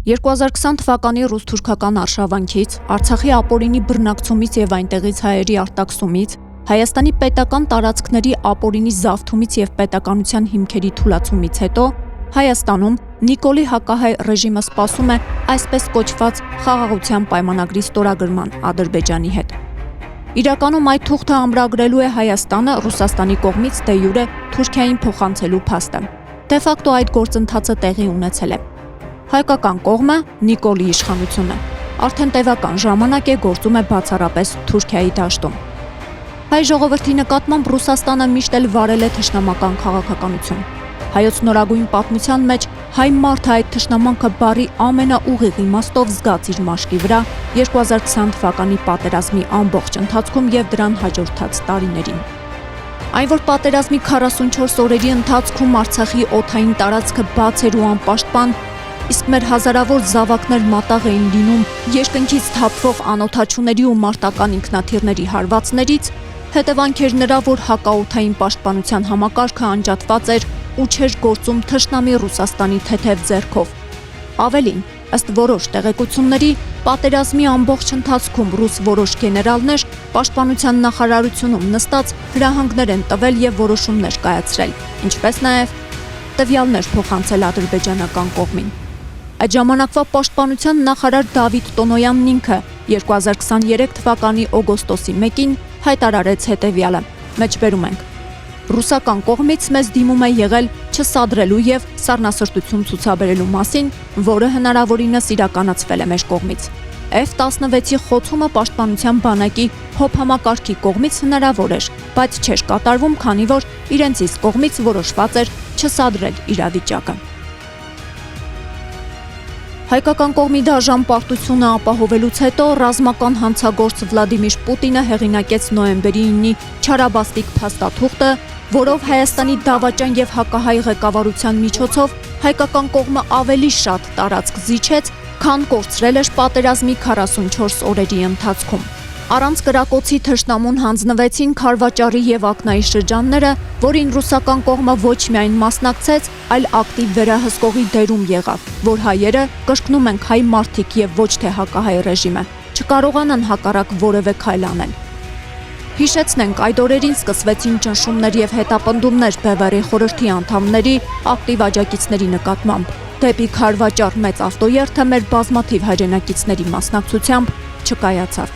2020 թվականի ռուս-թուրքական արշավանքից, Արցախի ապօրինի բռնակցումից եւ այնտեղից հայերի արտաքսումից, Հայաստանի պետական տարածքների ապօրինի զավթումից եւ պետականության հիմքերի թուլացումից հետո Հայաստանում Նիկոլի հակահայ ռեժիմը սպասում է այսպես կոչված խաղաղության պայմանագրի ստորագրման Ադրբեջանի հետ։ Իրականում այդ թուղթը ամրագրելու է Հայաստանը Ռուսաստանի կողմից դե յուրե Թուրքիային փոխանցելու փաստը։ Դե ֆակտո այդ գործընթացը տեղի ունեցել է։ Հայկական կողմը Նիկոլի իշխանությունը արդեն տևական ժամանակ է գործում է բացառապես Թուրքիայի դաշտում։ Հայ ժողովրդի նկատմամբ Ռուսաստանը միշտ էլ վարել է թշնամական քաղաքականություն։ Հայոց նորագույն պատմության մեջ հայ մարդը այդ թշնամանքը բարի ամենաուղիղ իմաստով զգաց իր մաշկի վրա 2020 թվականի պատերազմի ամբողջ ընթացքում եւ դրան հաջորդած տարիներին։ Այն որ պատերազմի 44 օրերի ընթացքում Արցախի օդային տարածքը բաց էր ու անպաշտպան, իսկ մեր հազարավոր զավակներ մատաղ էին լինում երկնքից թափվող անօդաչուների ու մարտական ինքնաթիռների հարվածներից, հետևանք էր նրա, որ հակաօդային պաշտպանության համակարգը անջատված էր ու չէր գործում թշնամի Ռուսաստանի թեթև ձեռքով։ Ավելին, ըստ որոշ տեղեկությունների, պատերազմի ամբողջ ընթացքում ռուս որոշ գեներալներ պաշտպանության նախարարությունում նստած հրահանգներ են տվել եւ որոշումներ կայացրել, ինչպես նաեւ տվյալներ փոխանցել ադրբեջանական կողմին։ Այդ ժամանակվա պաշտպանության նախարար Դավիթ Տոնոյանն ինքը 2023 թվականի օգոստոսի 1-ին հայտարարեց հետևյալը. մեջբերում ենք. Ռուսական կողմից մեզ դիմում է եղել չսադրելու եւ սառնասրտություն ցուցաբերելու մասին, որը հնարավորինս իրականացվել է մեր կողմից։ F-16-ի խոցումը պաշտպանության բանակի հոբ համակարգի կողմից հնարավոր էր, բայց չէր կատարվում, քանի որ իրենց իսկ կողմից որոշված էր չսադրել իրավիճակը։ Հայկական կողմի դաժան պարտությունը ապահովելուց հետո ռազմական հանցագործ Վլադիմիր Պուտինը հեղինակեց նոյեմբերի 9-ի չարաբաստիկ փաստաթուղթը, որով Հայաստանի դավաճան եւ հակահայ ղեկավարության միջոցով հայկական կողմը ավելի շատ տարածք զիջեց, քան կորցրել էր պատերազմի 44 օրերի ընթացքում։ Առանց կրակոցի թշնամուն հանձնվեցին Քարվաճարի եւ Ակնայի շրջանները, որին ռուսական կողմը ոչ միայն մասնակցեց, այլ ակտիվ վերահսկողի դերում եղավ, որ հայերը կրկնում ենք հայ մարդիկ եւ ոչ թե հակահայ ռեժիմը, չկարողանան հակառակ որևէ քայլ անել։ Հիշեցնենք, այդ օրերին սկսվեցին ճնշումներ եւ հետապնդումներ Բևերի խորհրդի անդամների ակտիվ աջակիցների նկատմամբ։ Դեպի Քարվաճար մեծ ավտոերթը մեր բազմաթիվ հայրենակիցների մասնակցությամբ չկայացավ։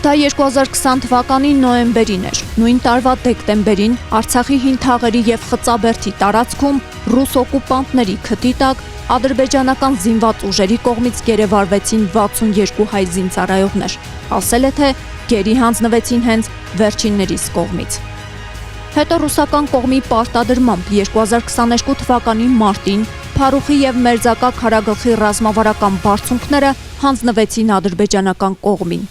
Դա 2020 թվականի նոյեմբերին էր։ Նույն տարվա դեկտեմբերին Արցախի հին թաղերի եւ Խծաբերդի տարածքում ռուս օկուպանտների քթի տակ ադրբեջանական զինված ուժերի կողմից գերեվարվեցին 62 հայ զինծառայողներ։ Ասել է թե գերի հանձնվեցին հենց վերջիններիս կողմից։ Հետո ռուսական կողմի պարտադրմամբ 2022 թվականի մարտին Փարուխի եւ Մերձակա քարագլխի ռազմավարական բարձունքները հանձնվեցին ադրբեջանական կողմին։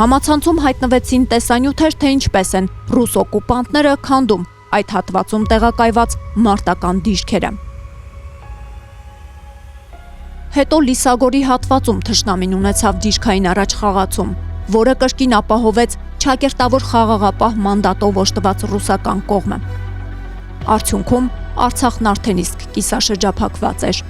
Համացանցում հայտնվեցին տեսանյութեր, թե ինչպես են ռուս օկուպանտները քանդում այդ հատվածում տեղակայված մարտական դիրքերը։ Հետո Լիսագորի հատվածում թշնամին ունեցավ դիրքային առաջխաղացում, որը կրկին ապահովեց ճակերտավոր խաղաղապահ մանդատով օժտված ռուսական կողմը։ Արդյունքում Արցախն արդեն իսկ կիսաշրջափակված էր։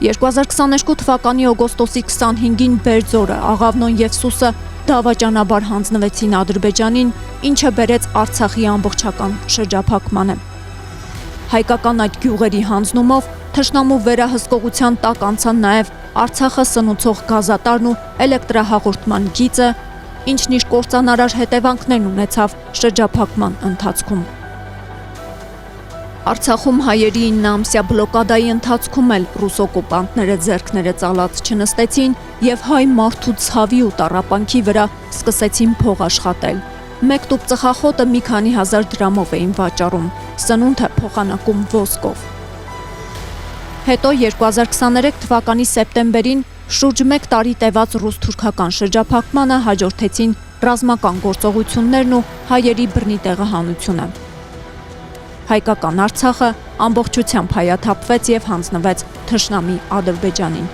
2022 թվականի օգոստոսի 25-ին Բերձորը, Աղավնոն եւ Սուսը դավաճանաբար հանձնվեցին Ադրբեջանին, ինչը բերեց Արցախի ամբողջական շրջափակմանը։ Հայկական այդ գյուղերի հանձնումով թշնամու վերահսկողության տակ անցան նաեւ Արցախը սնուցող գազատարն ու էլեկտրահաղորդման գիծը, ինչն իր կործանարար հետևանքներն ունեցավ շրջափակման ընթացքում։ Արցախում հայերի 9-ամսյա բլոկադայի ընթացքում էլ ռուս օկուպանտները ձեռքները ծալած չնստեցին եւ հայ մարդու ցավի ու տառապանքի վրա սկսեցին փող աշխատել։ Մեկ տուփ ծխախոտը մի քանի հազար դրամով էին վաճառում, սնունդը փոխանակում ոսկով։ Հետո 2023 թվականի սեպտեմբերին շուրջ 1 տարի տևած ռուս-թուրքական շրջափակմանը հաջորդեցին ռազմական գործողություններն ու հայերի բռնի տեղահանությունը։ Հայկական Արցախը ամբողջությամբ հայաթափվեց եւ հանձնվեց թշնամի Ադրբեջանին։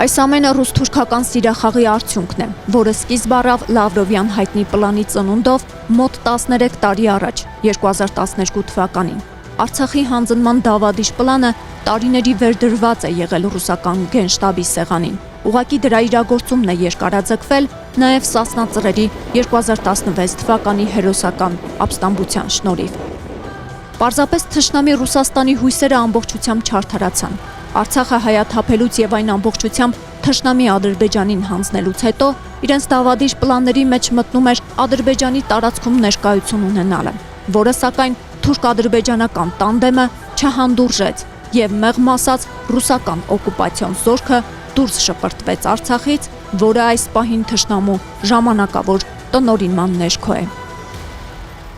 Այս ամենը ռուս-թուրքական սիրախաղի արդյունքն է, որը սկիզբ առավ Լավրովյան հայտնի պլանի ծնունդով մոտ 13 տարի առաջ, 2012 թվականին։ Արցախի հանձնման դավադիշ պլանը տարիների վերդրված է եղել ռուսական գենշտաբի սեղանին։ Ուղղակի դրա իրագործումն է երկարաձգվել նաև Սասնա ծռերի 2016 թվականի հերոսական ապստամբության շնորհիվ։ Պարզապես թշնամի Ռուսաստանի հույսերը ամբողջությամբ չարդարացան։ Արցախը հայաթափելուց եւ այն ամբողջությամբ թշնամի Ադրբեջանին հանձնելուց հետո իրենց դավադիշ պլանների մեջ մտնում էր Ադրբեջանի տարածքում ներկայություն ունենալը, որը սակայն թուրք-ադրբեջանական տանդեմը չհանդուրժեց եւ մեղմ ասած ռուսական օկուպացիոն զորքը դուրս շպրտվեց Արցախից, որը այս պահին թշնամու ժամանակավոր տնօրինման ներքո է։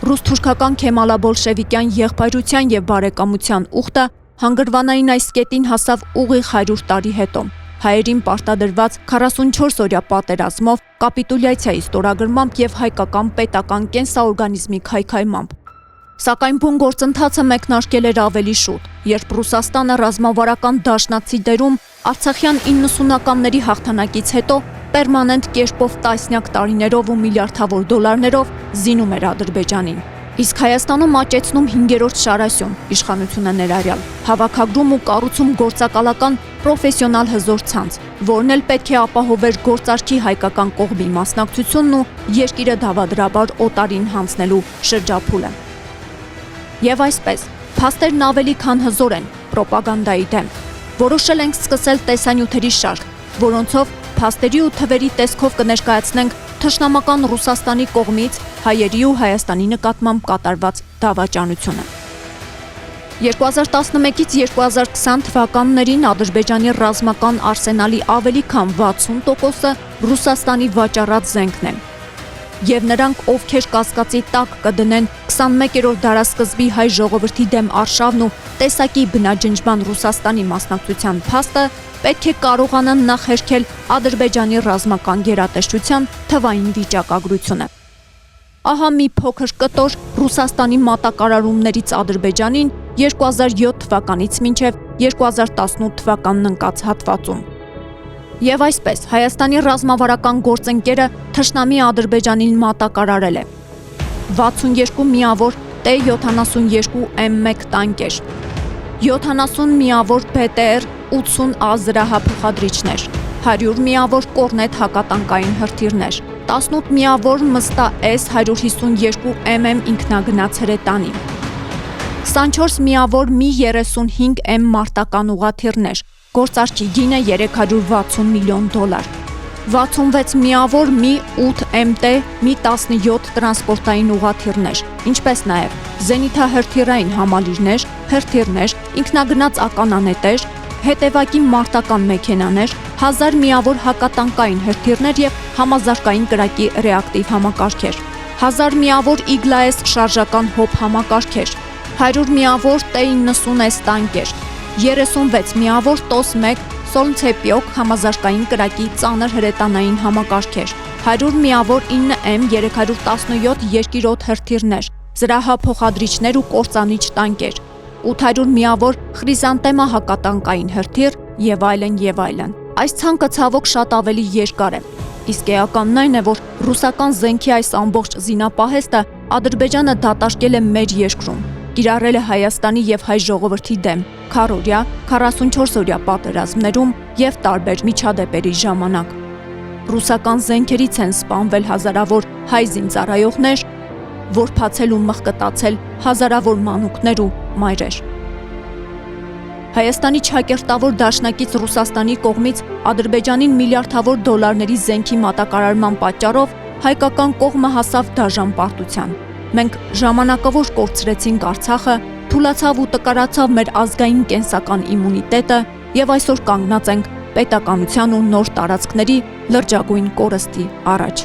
Ռուս-թուրքական քեմալա-բոլշևիկյան եղբայրության եւ բարեկամության ուխտը հանգրվանային այս կետին հասավ ուղիղ 100 տարի հետո, հայերին պարտադրված 44-օրյա պատերազմով, կապիտուլյացիայի ստորագրմամբ եւ հայկական պետական կենսաօրգանիզմի քայքայմամբ։ Սակայն բուն գործընթացը մեկնարկել էր ավելի շուտ, երբ Ռուսաստանը ռազմավարական դաշնացի դերում Արցախյան 90-ականների հաղթանակից հետո պերմանենտ կերպով տասնյակ տարիներով ու միլիարդավոր դոլարներով զինում էր Ադրբեջանին։ Իսկ Հայաստանում աճեցնում 5-րդ շարասյուն իշխանությունը ներառյալ, հավաքագրում ու կառուցում գործակալական պրոֆեսիոնալ հզոր ցանց, որն էլ պետք է ապահովեր գործարքի հայկական կողմի մասնակցությունն ու երկիրը դավադրաբար օտարին հանձնելու շրջափուլը։ Եվ այսպես, փաստերն ավելի քան հզոր են պրոպագանդայի դեմ։ Որոշել ենք սկսել տեսանյութերի շարք, որոնցով փաստերի ու թվերի տեսքով կներկայացնենք թշնամական Ռուսաստանի կողմից հայերի ու Հայաստանի նկատմամբ կատարված դավաճանությունը։ 2011-ից 2020 թվականներին Ադրբեջանի ռազմական արսենալի ավելի քան 60%-ը Ռուսաստանի վաճառած զենքն է։ Եվ նրանք, ովքեր կասկածի տակ կդնեն 21-րդ դարասկզբի հայ ժողովրդի դեմ արշավն ու տեսակի բնաջնջման Ռուսաստանի մասնակցության փաստը, պետք է կարողանան նախերքել Ադրբեջանի ռազմական գերատեսչության թվային վիճակագրությունը։ Ահա մի փոքր կտոր Ռուսաստանի մատակարարումներից Ադրբեջանին 2007 թվականից մինչև 2018 թվականն ընկած հատվածում։ Եւ այսպես Հայաստանի ռազմավարական գործընկերը թշնամի Ադրբեջանին մատակարարել է 62 միավոր T-72M1 տանկեր, 70 միավոր BTR 80A զրահափոխադրիչներ, 100 միավոր կորնետ հակատանկային հրթիռներ, 18 միավոր Մստա S-152mm ինքնագնաց հրետանի, 24 միավոր Mi-35M մարտական ուղղաթիռներ, գործարքի գինը $360 միլիոն, 66 միավոր Mi-8MT, Mi-17 տրանսպորտային ուղղաթիռներ, ինչպես նաև զենիթահրթիռային համալիրներ, հրթիռներ, ինքնագնաց ականանետեր, հետևակի մարտական մեքենաներ, 1000 միավոր հակատանկային հրթիռներ եւ համազարգային կրակի ռեակտիվ համակարգեր, 1000 միավոր Igla-S շարժական հոբ համակարգեր, 100 միավոր T-90S տանկեր, 36 միավոր TOS-1 Solntsepyok համազարգային կրակի ծանր հրետանային համակարգեր, 100 միավոր 9M317 երկիրոտ հրթիռներ, զրահափոխադրիչներ ու կործանիչ տանկեր, 800 միավոր Խրիզանտեմա հակատանկային հրթիռ եւ այլն եւ այլն։ Այս ցանկը ցավոք շատ ավելի երկար է։ Իսկ էականն այն է, որ ռուսական զենքի այս ամբողջ զինապահեստը Ադրբեջանը դատարկել է մեր երկրում, կիրառել է Հայաստանի եւ հայ ժողովրդի դեմ քառօրյա, 44-օրյա պատերազմներում եւ տարբեր միջադեպերի ժամանակ։ Ռուսական զենքերից են սպանվել հազարավոր հայ զինծառայողներ, որբացել ու մղկտացել հազարավոր մանուկներ ու մայրեր։ Հայաստանի չակերտավոր դաշնակից Ռուսաստանի կողմից Ադրբեջանին միլիարդավոր դոլարների զենքի մատակարարման պատճառով հայկական կողմը հասավ դաժան պարտության։ Մենք ժամանակավոր կորցրեցինք Արցախը, թուլացավ ու տկարացավ մեր ազգային կենսական իմունիտետը եւ այսօր կանգնած ենք պետականության ու նոր տարածքների լրջագույն կորստի առաջ։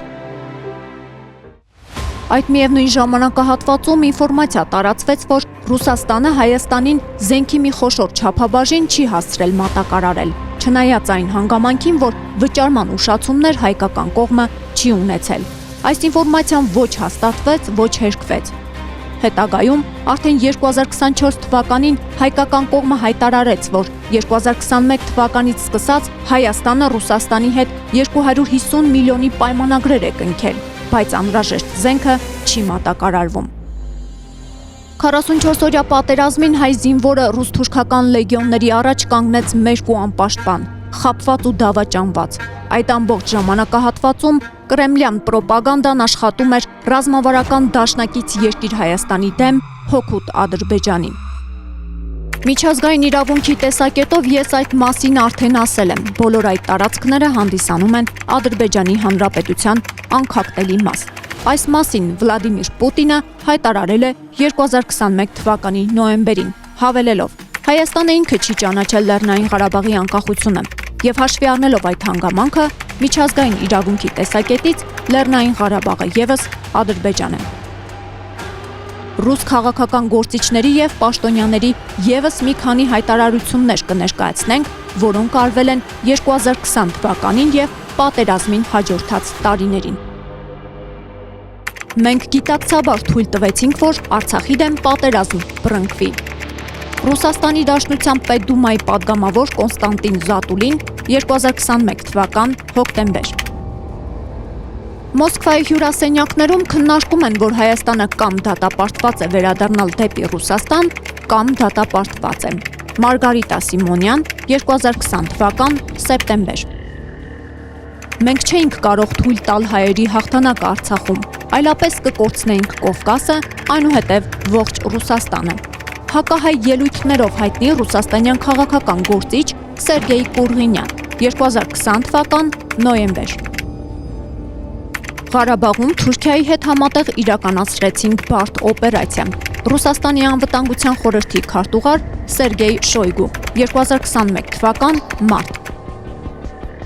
Այդ միևնույն ժամանակահատվածում ինֆորմացիա տարածվեց, որ Ռուսաստանը Հայաստանին զենքի մի խոշոր չափաբաժին չի հասցրել մատակարարել, չնայած այն հանգամանքին, որ վճարման ուշացումներ հայկական կողմը չի ունեցել։ Այս ինֆորմացիան ոչ հաստատվեց, ոչ հերքվեց։ Հետագայում արդեն 2024 թվականին հայկական կողմը հայտարարեց, որ 2021 թվականից սկսած Հայաստանը Ռուսաստանի հետ 250 միլիոնի պայմանագրեր է կնքել, բայց անհրաժեշտ զենքը չի մատակարարվում։ 44-օրյա պատերազմին հայ զինվորը ռուս-թուրքական լեգիոնների առաջ կանգնեց մերկ ու անպաշտպան, խաբված ու դավաճանված։ Այդ ամբողջ ժամանակահատվածում կրեմլյան պրոպագանդան աշխատում էր ռազմավարական դաշնակից երկիր Հայաստանի դեմ հօգուտ Ադրբեջանի։ Միջազգային իրավունքի տեսակետով ես այդ մասին արդեն ասել եմ, բոլոր այդ տարածքները հանդիսանում են Ադրբեջանի Հանրապետության անկախտելի մաս։ Այս մասին Վլադիմիր Պուտինը հայտարարել է 2021 թվականի նոյեմբերին, հավելելով. Հայաստանը ինքը չի ճանաչել Լեռնային Ղարաբաղի անկախությունը եւ հաշվի առնելով այդ հանգամանքը, միջազգային իրավունքի տեսակետից Լեռնային Ղարաբաղը եւս Ադրբեջան է։ Ռուս քաղաքական գործիչների եւ պաշտոնյաների եւս մի քանի հայտարարություններ կներկայացնենք, որոնք արվել են 2020 թվականին եւ պատերազմին հաջորդած տարիներին։ Մենք գիտակցաբար թույլ տվեցինք, որ Արցախի դեմ պատերազմ բռնկվի։ Ռուսաստանի Դաշնության Պետդումայի падգամավոր Կոնստանտին Զատուլին 2021 թվական հոկտեմբեր։ Մոսկվայի հյուրասենյակներում քննարկում են, որ Հայաստանը կամ դատապարտված է վերադառնալ դեպի Ռուսաստան, կամ դատապարտված է։ Մարգարիտա Սիմոնյան 2020 թվական սեպտեմբեր։ Մենք չէինք կարող թույլ տալ հայերի հաղթանակը Արցախում, այլապես կկորցնեինք Կովկասը, այնուհետև ողջ Ռուսաստանը։ Հակահայ ելույթներով հայտնի ռուսաստանյան քաղաքական գործիչ Սերգեյ Կուրղինյան 2020 թվական նոյեմբեր։ Ղարաբաղում Թուրքիայի հետ համատեղ իրականացրեցինք բարդ օպերացիա։ Ռուսաստանի անվտանգության խորհրդի քարտուղար Սերգեյ Շոյգու 2021 թվական մարտ։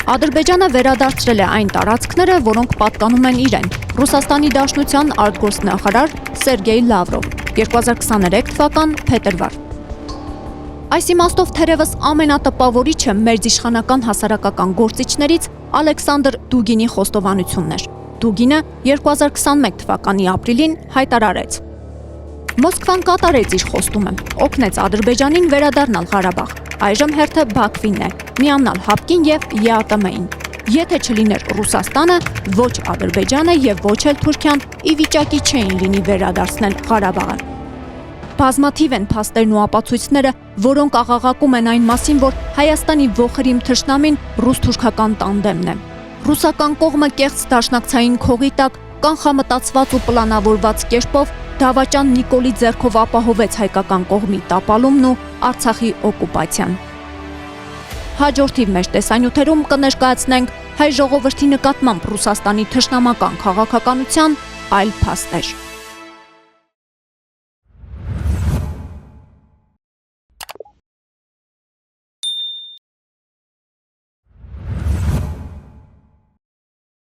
Ադրբեջանը վերադարձրել է այն տարածքները, որոնք պատկանում են իրեն։ Ռուսաստանի Դաշնության արտգործնախարար Սերգեյ Լավրով 2023 թվական փետրվար։ Այս իմաստով թերևս ամենատպավորիչը մերձիշխանական հասարակական գործիչներից Ալեքսանդր Դուգինի խոստովանությունն էր։ Դուգինը 2021 թվականի ապրիլին հայտարարեց. Մոսկվան կատարեց իր խոստումը, օգնեց Ադրբեջանին վերադառնալ Ղարաբաղ։ Այժմ հերթը Բաքվին է, միանալ ՀԱՊԿ-ին եւ ԵԱՏՄ-ին։ Եթե չլիներ Ռուսաստանը, ոչ Ադրբեջանը եւ ոչ էլ Թուրքիան ի վիճակի չէին լինի վերադարձնել Ղարաբաղը։ Բազմաթիվ են փաստերն ու ապացույցները, որոնք աղաղակում են այն մասին, որ Հայաստանի ողրիմ թշնամին ռուս-թուրքական տանդեմն է։ Ռուսական կողմը կեղծ դաշնակցային քողի տակ կանխամտածված ու պլանավորված կերպով դավաճան Նիկոլի ձեռքով ապահովեց հայկական կողմի տապալումն ու Արցախի օկուպացիան։ Հաջորդիվ մեր տեսանյութերում կներկայացնենք հայ ժողովրդի նկատմամբ Ռուսաստանի թշնամական քաղաքականության այլ փաստեր։